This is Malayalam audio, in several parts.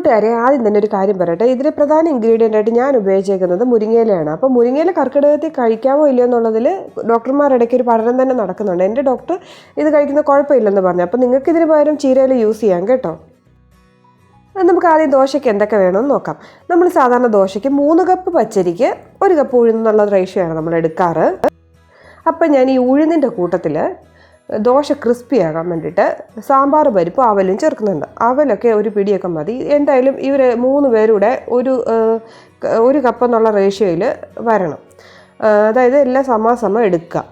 കൂട്ടുകാരെ, ആദ്യം തന്നെ ഒരു കാര്യം പറയട്ടെ. ഇതിലെ പ്രധാന ഇൻഗ്രീഡിയൻ്റ് ആയിട്ട് ഞാൻ ഉപയോഗിച്ചേക്കുന്നത് മുരിങ്ങയിലയാണ്. അപ്പോൾ മുരിങ്ങയില കർക്കിടകത്തിൽ കഴിക്കാമോ ഇല്ലയോ എന്നുള്ളതിൽ ഡോക്ടർമാരിടയ്ക്ക് ഒരു പഠനം തന്നെ നടക്കുന്നുണ്ട്. എൻ്റെ ഡോക്ടർ ഇത് കഴിക്കുന്ന കുഴപ്പമില്ലെന്ന് പറഞ്ഞു. അപ്പോൾ നിങ്ങൾക്ക് ഇതിന് പകരം ചീരയില യൂസ് ചെയ്യാം കേട്ടോ. നമുക്ക് ആദ്യം ദോശയ്ക്ക് എന്തൊക്കെ വേണമെന്ന് നോക്കാം. നമ്മൾ സാധാരണ ദോശയ്ക്ക് 3 കപ്പ് പച്ചരിക്ക് 1 കപ്പ് ഉഴുന്നുള്ള റേഷ്യോ ആണ് നമ്മൾ എടുക്കാറ്. അപ്പം ഞാൻ ഈ ഉഴുന്നിൻ്റെ കൂട്ടത്തിൽ ദോശ ക്രിസ്പി ആകാൻ വേണ്ടിയിട്ട് സാമ്പാർ പരിപ്പ് അവലും ചേർക്കുന്നുണ്ട്. അവലൊക്കെ ഒരു പിടിയൊക്കെ മതി. എന്തായാലും ഇവർ 3 പേരുടെ ഒരു കപ്പ് എന്നുള്ള റേഷ്യോയിൽ വരണം. അതായത് എല്ലാം സമാസമം എടുക്കുക.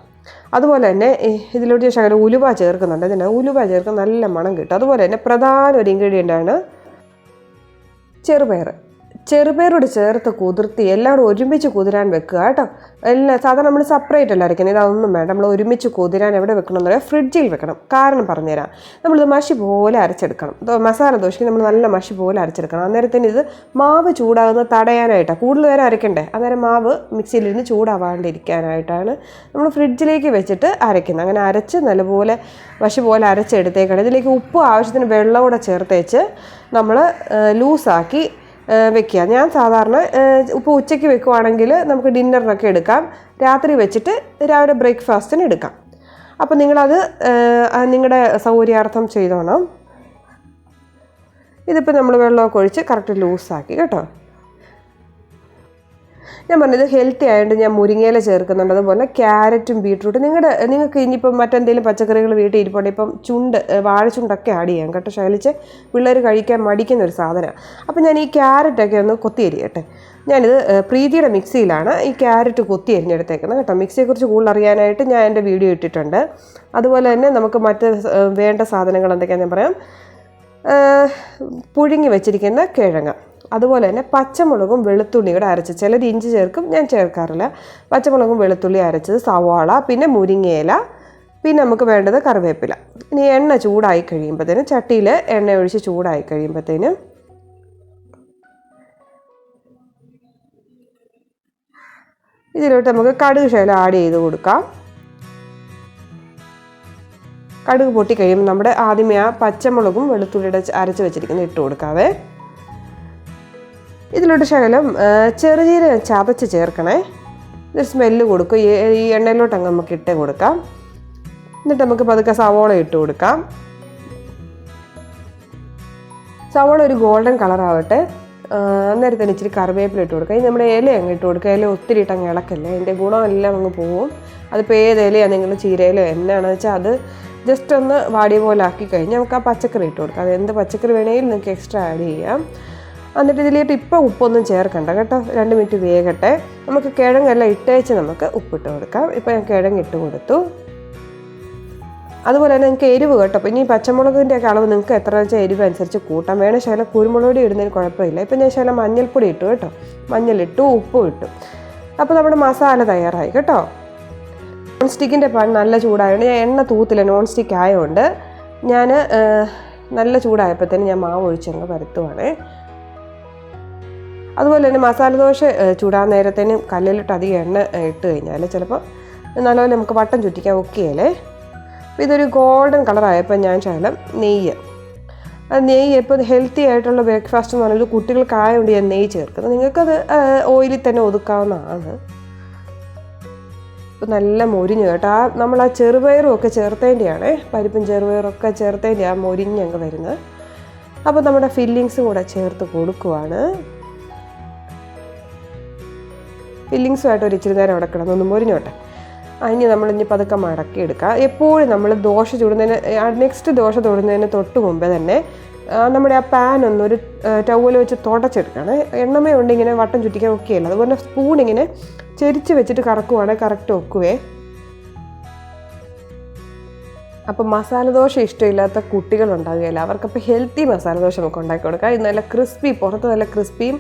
അതുപോലെ തന്നെ ഇതിലോട്ട് ശകലം ഉലുവ ചേർക്കുന്നുണ്ട്. അതിന് ഉലുവ ചേർക്കാൻ നല്ല മണം കിട്ടും. അതുപോലെ തന്നെ പ്രധാന ഒരു ഇൻഗ്രീഡിയൻ്റാണ് ചെറുപയറോട് ചേർത്ത് കുതിർത്തി എല്ലാവരും ഒരുമിച്ച് കുതിരാൻ വെക്കുക കേട്ടോ. എല്ലാം സാധാരണ നമ്മൾ സെപ്പറേറ്റ് അല്ല അരയ്ക്കുന്നത്. ഇതൊന്നും വേണ്ട. നമ്മൾ ഒരുമിച്ച് കുതിരാൻ എവിടെ വെക്കണം എന്ന് പറയാം, ഫ്രിഡ്ജിൽ വെക്കണം. കാരണം പറഞ്ഞുതരാം. നമ്മളിത് മഷി പോലെ അരച്ചെടുക്കണം. മസാല ദോശയ്ക്ക് നമ്മൾ നല്ല മഷി പോലെ അരച്ചെടുക്കണം. അന്നേരത്തിന് ഇത് മാവ് ചൂടാകുന്നത് തടയാനായിട്ടാണ്. കൂടുതൽ നേരം അരയ്ക്കണ്ടേ. അന്നേരം മാവ് മിക്സിയിലിരുന്ന് ചൂടാവാണ്ടിരിക്കാനായിട്ടാണ് നമ്മൾ ഫ്രിഡ്ജിലേക്ക് വെച്ചിട്ട് അരയ്ക്കുന്നത്. അങ്ങനെ അരച്ച് നല്ലപോലെ മഷി പോലെ അരച്ചെടുത്തേക്കാണ്. ഇതിലേക്ക് ഉപ്പ് ആവശ്യത്തിന് വെള്ളം കൂടെ ചേർത്തേച്ച് നമ്മൾ ലൂസാക്കി വെക്കുക. ഞാൻ സാധാരണ ഇപ്പോൾ ഉച്ചയ്ക്ക് വെക്കുവാണെങ്കിൽ നമുക്ക് ഡിന്നറിനൊക്കെ എടുക്കാം. രാത്രി വെച്ചിട്ട് രാവിലെ ബ്രേക്ക്ഫാസ്റ്റിന് എടുക്കാം. അപ്പോൾ നിങ്ങളത് നിങ്ങളുടെ സൗകര്യാർത്ഥം ചെയ്തോണം. ഇതിപ്പോൾ നമ്മൾ വെള്ളമൊക്കെ ഒഴിച്ച് കറക്റ്റ് ലൂസാക്കി കേട്ടോ. ഞാൻ പറഞ്ഞത് ഹെൽത്തി ആയതുകൊണ്ട് ഞാൻ മുരിങ്ങയില ചേർക്കുന്നുണ്ട്. അതുപോലെ ക്യാരറ്റും ബീട്രൂട്ടും നിങ്ങൾക്ക് ഇനിയിപ്പം മറ്റെന്തെങ്കിലും പച്ചക്കറികൾ വീട്ടിൽ ഇരിപ്പുണ്ട്. ഇപ്പം വാഴച്ചുണ്ടൊക്കെ ആഡ് ചെയ്യാം കേട്ടോ. ശകലിച്ച് പിള്ളേർ കഴിക്കാൻ മടിക്കുന്ന ഒരു സാധനമാണ്. അപ്പം ഞാൻ ഈ ക്യാരറ്റൊക്കെ ഒന്ന് കൊത്തി അരിയട്ടെ. ഞാനിത് പ്രീതിയുടെ മിക്സിയിലാണ് ഈ ക്യാരറ്റ് കൊത്തി അരിഞ്ഞെടുത്തേക്കുന്നത് കേട്ടോ. മിക്സിയെക്കുറിച്ച് കൂടുതൽ അറിയാനായിട്ട് ഞാൻ എൻ്റെ വീഡിയോ ഇട്ടിട്ടുണ്ട്. അതുപോലെ തന്നെ നമുക്ക് മറ്റ് വേണ്ട സാധനങ്ങൾ എന്തൊക്കെയാണെന്ന് ഞാൻ പറയാം. പുഴുങ്ങി വെച്ചിരിക്കുന്ന കിഴങ്ങ്, അതുപോലെ തന്നെ പച്ചമുളകും വെളുത്തുള്ളിയുടെ അരച്ച്, ചിലർ ഇഞ്ചി ചേർക്കും, ഞാൻ ചേർക്കാറില്ല. പച്ചമുളകും വെളുത്തുള്ളി അരച്ചത്, സവാള, പിന്നെ മുരിങ്ങയില, പിന്നെ നമുക്ക് വേണ്ടത് കറിവേപ്പില. ഇനി എണ്ണ ചൂടായി കഴിയുമ്പോഴത്തേനും ചട്ടിയിൽ എണ്ണ ഒഴിച്ച് ചൂടായി കഴിയുമ്പോഴത്തേനും ഇതിലോട്ട് നമുക്ക് കടുക് ശകലം ആഡ് ചെയ്ത് കൊടുക്കാം. കടുക് പൊട്ടി കഴിയുമ്പോൾ നമ്മുടെ ആദ്യമേ ആ പച്ചമുളകും വെളുത്തുള്ളിയുടെ അരച്ച് വെച്ചിരിക്കുന്നത് ഇട്ട് കൊടുക്കാവേ. ഇതിലോട്ട് ശകലം ചെറുജീരകം ചതച്ച് ചേർക്കണേ. ഇത് സ്മെല്ല് കൊടുക്കും. ഈ എണ്ണയിലോട്ട് അങ്ങ് നമുക്ക് ഇട്ട് കൊടുക്കാം. എന്നിട്ട് നമുക്ക് പതുക്കെ സവോള ഇട്ട് കൊടുക്കാം. സവോള ഒരു ഗോൾഡൻ കളറാവട്ടെ. അന്നേരത്തിന് ഇച്ചിരി കറിവേപ്പില ഇട്ട് കൊടുക്കുക. ഈ നമ്മുടെ ഇല അങ്ങ് ഇട്ട് കൊടുക്കുക. ഇല ഒത്തിരി ഇട്ട് അങ്ങ് ഇളക്കല്ലേ, അതിൻ്റെ ഗുണമെല്ലാം അങ്ങ് പോവും. അതിപ്പോൾ ഏത് ഇലയാണ്, നിങ്ങൾ ചീരയിലോ എന്നാണെന്ന് വെച്ചാൽ അത് ജസ്റ്റ് ഒന്ന് വാടിയ പോലെ ആക്കി കഴിഞ്ഞാൽ നമുക്ക് ആ പച്ചക്കറി ഇട്ട് കൊടുക്കാം. അത് എന്ത് പച്ചക്കറി വേണമെങ്കിലും നിങ്ങൾക്ക് എക്സ്ട്രാ ആഡ് ചെയ്യാം. എന്നിട്ട് ഇതിലേക്ക് ഇപ്പം ഉപ്പൊന്നും ചേർക്കണ്ട കേട്ടോ. 2 മിനിറ്റ് വേകട്ടെ. നമുക്ക് കിഴങ്ങെല്ലാം ഇട്ടേച്ച് നമുക്ക് ഉപ്പിട്ട് കൊടുക്കാം. ഇപ്പം ഞാൻ കിഴങ്ങ് ഇട്ട് കൊടുത്തു. അതുപോലെ തന്നെ നിങ്ങൾക്ക് എരിവ് കേട്ടോ. അപ്പോൾ ഇനി പച്ചമുളകിൻ്റെ ഒക്കെ അളവ് നിങ്ങൾക്ക് എത്ര വെച്ചാൽ എരിവ് അനുസരിച്ച് കൂട്ടാം. വേണേൽ ശകലം കുരുമുളക് പൊടി ഇടുന്നതിന് കുഴപ്പമില്ല. ഇപ്പം ഞാൻ ശകലം മഞ്ഞൾപ്പൊടി ഇട്ടു കേട്ടോ. മഞ്ഞളിട്ടു, ഉപ്പും ഇട്ടു. അപ്പോൾ നമ്മുടെ മസാല തയ്യാറായി കേട്ടോ. നോൺ സ്റ്റിക്കിൻ്റെ പാൻ നല്ല ചൂടായതുകൊണ്ട് ഞാൻ എണ്ണ തൂത്തില്ല. നോൺ സ്റ്റിക്ക് ആയതുകൊണ്ട് ഞാൻ നല്ല ചൂടായപ്പോഴത്തേന് ഞാൻ മാവ് ഒഴിച്ചങ്ങ് പരത്തുവാണേ. അതുപോലെ തന്നെ മസാല ദോശ ചൂടാൻ നേരത്തേനും കല്ലിലിട്ട് അധികം എണ്ണ ഇട്ട് കഴിഞ്ഞാൽ ചിലപ്പോൾ നല്ലപോലെ നമുക്ക് വട്ടം ചുറ്റിക്കാൻ ഒക്കെയല്ലേ. അപ്പോൾ ഇതൊരു ഗോൾഡൻ കളറായപ്പോൾ ഞാൻ ശകലം നെയ്യ് ഇപ്പോൾ ഹെൽത്തി ആയിട്ടുള്ള ബ്രേക്ക്ഫാസ്റ്റ് എന്ന് പറഞ്ഞാൽ കുട്ടികൾക്കായതുകൊണ്ട് ഞാൻ നെയ്യ് ചേർക്കുന്നത്. നിങ്ങൾക്കത് ഓയിലിൽ തന്നെ ഒതുക്കാവുന്നതാണ്. ഇപ്പോൾ നല്ല മൊരിഞ്ഞ് കേട്ടോ. നമ്മൾ ആ ചെറുപയറും ഒക്കെ ചേർത്തേൻ്റെയാണ്, പരിപ്പും ചെറുപയറും ഒക്കെ ചേർത്തേൻ്റെ ആ മൊരിഞ്ഞങ്ങ് വരുന്നത്. അപ്പോൾ നമ്മുടെ ഫില്ലിങ്സും കൂടെ ചേർത്ത് കൊടുക്കുവാണ്. ഫില്ലിങ്സുമായിട്ട് ഒരു ഇച്ചിരി നേരം അവിടെ കിടന്നൊന്ന് മൊരിഞ്ഞോട്ടെ. അതിന് നമ്മളിനി പതുക്കെ മടക്കിയെടുക്കുക. എപ്പോഴും നമ്മൾ ദോശ ചുടുന്നതിന് നെക്സ്റ്റ് ദോശ തൊടുന്നതിന് തൊട്ട് മുമ്പേ തന്നെ നമ്മുടെ ആ പാൻ ഒന്നൊരു ടവൽ വെച്ച് തുടച്ചെടുക്കണം. എണ്ണമേ ഉണ്ട് ഇങ്ങനെ വട്ടം ചുറ്റിക്കാൻ ഒക്കെയല്ല. അതുപോലെ സ്പൂൺ ഇങ്ങനെ ചെരിച്ച് വെച്ചിട്ട് കറക്കുവാണെങ്കിൽ കറക്റ്റ് ഒക്കുവേ. അപ്പം മസാല ദോശ ഇഷ്ടമില്ലാത്ത കുട്ടികളുണ്ടാകുകയില്ല. അവർക്കപ്പോൾ ഹെൽത്തി മസാല ദോശ നമുക്ക് ഉണ്ടാക്കി കൊടുക്കാം. ഇത് നല്ല ക്രിസ്പി, പുറത്ത് നല്ല ക്രിസ്പിയും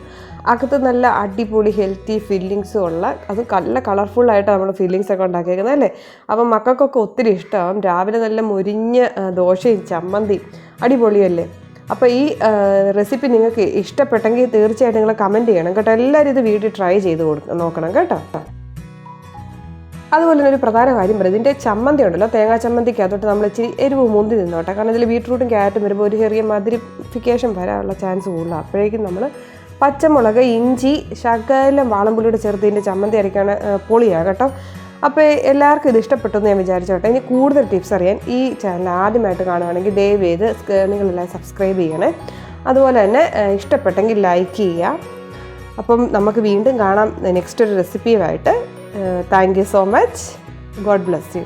അകത്ത് നല്ല അടിപൊളി ഹെൽത്തി ഫില്ലിങ്സും ഉള്ള, അത് നല്ല കളർഫുള്ളായിട്ട് നമ്മൾ ഫില്ലിങ്സൊക്കെ ഉണ്ടാക്കിയേക്കുന്നത് അല്ലേ. അപ്പം മക്കൾക്കൊക്കെ ഒത്തിരി ഇഷ്ടമാവും. രാവിലെ നല്ല മൊരിഞ്ഞ ദോശയും ചമ്മന്തിയും അടിപൊളിയല്ലേ. അപ്പോൾ ഈ റെസിപ്പി നിങ്ങൾക്ക് ഇഷ്ടപ്പെട്ടെങ്കിൽ തീർച്ചയായിട്ടും നിങ്ങൾ കമൻറ്റ് ചെയ്യണം കേട്ടോ. എല്ലാവരും ഇത് വീട്ടിൽ ട്രൈ ചെയ്ത് നോക്കണം കേട്ടോ. അതുപോലെ തന്നെ ഒരു പ്രധാന കാര്യം പറയും, ഇതിൻ്റെ ചമ്മന്തി ഉണ്ടല്ലോ, തേങ്ങാ ചമ്മന്തിക്കകത്തോട്ട് നമ്മൾ ഇച്ചിരി എരിവ് മുന്തി നിന്നോട്ടെ. കാരണം ഇതിൽ ബീട്രൂട്ടും ക്യാരറ്റും വരുമ്പോൾ ഒരു ചെറിയ മധുരിഫിക്കേഷൻ വരാനുള്ള ചാൻസ് കൂടുതലാണ്. അപ്പോഴേക്കും നമ്മൾ പച്ചമുളക്, ഇഞ്ചി, ശകലം വാളംപുളിയുടെ ചേർത്ത് ഇതിൻ്റെ ചമ്മന്തി അരയ്ക്കാണ് പൊളിയാണ് കേട്ടോ. അപ്പോൾ എല്ലാവർക്കും ഇത് ഇഷ്ടപ്പെട്ടെന്ന് ഞാൻ വിചാരിച്ചോട്ടെ. ഇനി കൂടുതൽ ടിപ്സ് അറിയാൻ ഈ ചാനൽ ആദ്യമായിട്ട് കാണുകയാണെങ്കിൽ ദയവ് ചെയ്ത് നിങ്ങളെല്ലാം സബ്സ്ക്രൈബ് ചെയ്യണേ. അതുപോലെ തന്നെ ഇഷ്ടപ്പെട്ടെങ്കിൽ ലൈക്ക് ചെയ്യുക. അപ്പം നമുക്ക് വീണ്ടും കാണാം നെക്സ്റ്റ് ഒരു റെസിപ്പിയുമായിട്ട്. Thank you so much. God bless U.